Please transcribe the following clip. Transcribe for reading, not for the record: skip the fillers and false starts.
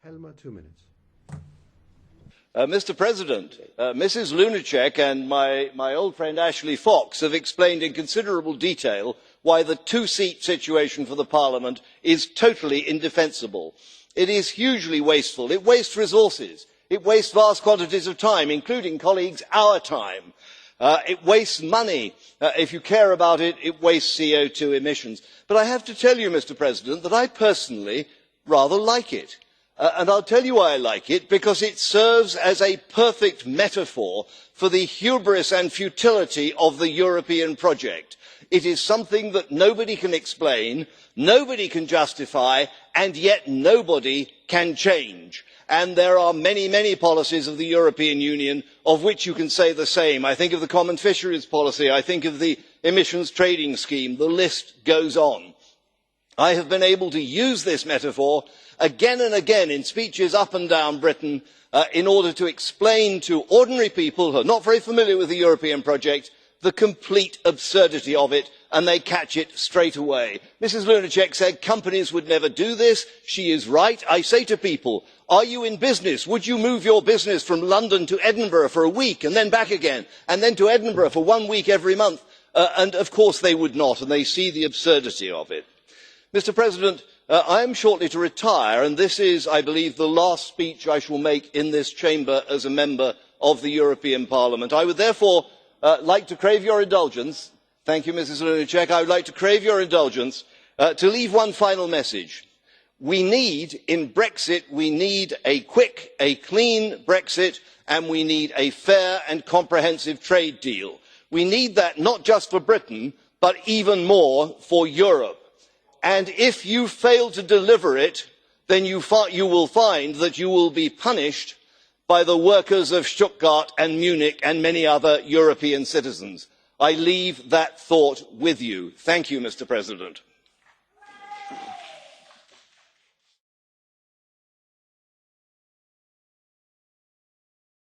Helmer, 2 minutes. Mr. President, Mrs. Lunacek and my old friend Ashley Fox have explained in considerable detail why the two-seat situation for the Parliament is totally indefensible. It is hugely wasteful. It wastes resources. It wastes vast quantities of time, including, colleagues, our time. It wastes money. If you care about it, it wastes CO2 emissions. But I have to tell you, Mr. President, that I personally rather like it. And I'll tell you why I like it, because it serves as a perfect metaphor for the hubris and futility of the European project. It is something that nobody can explain, nobody can justify, and yet nobody can change. And there are many, many policies of the European Union of which you can say the same. I think of the common fisheries policy, I think of the emissions trading scheme, the list goes on. I have been able to use this metaphor again and again in speeches up and down Britain in order to explain to ordinary people who are not very familiar with the European project the complete absurdity of it, and they catch it straight away. Mrs. Lunacek said companies would never do this. She is right. I say to people, are you in business? Would you move your business from London to Edinburgh for a week and then back again, and then to Edinburgh for 1 week every month? And of course they would not, and they see the absurdity of it. Mr. President, I am shortly to retire, and this is, I believe, the last speech I shall make in this chamber as a member of the European Parliament. I would therefore like to crave your indulgence. Thank you, Mrs. Lunacek. I would like to crave your indulgence to leave one final message. We need, in Brexit, we need a quick, a clean Brexit, and we need a fair and comprehensive trade deal. We need that not just for Britain, but even more for Europe. And if you fail to deliver it, then you will find that you will be punished by the workers of Stuttgart and Munich and many other European citizens. I leave that thought with you. Thank you, Mr. President.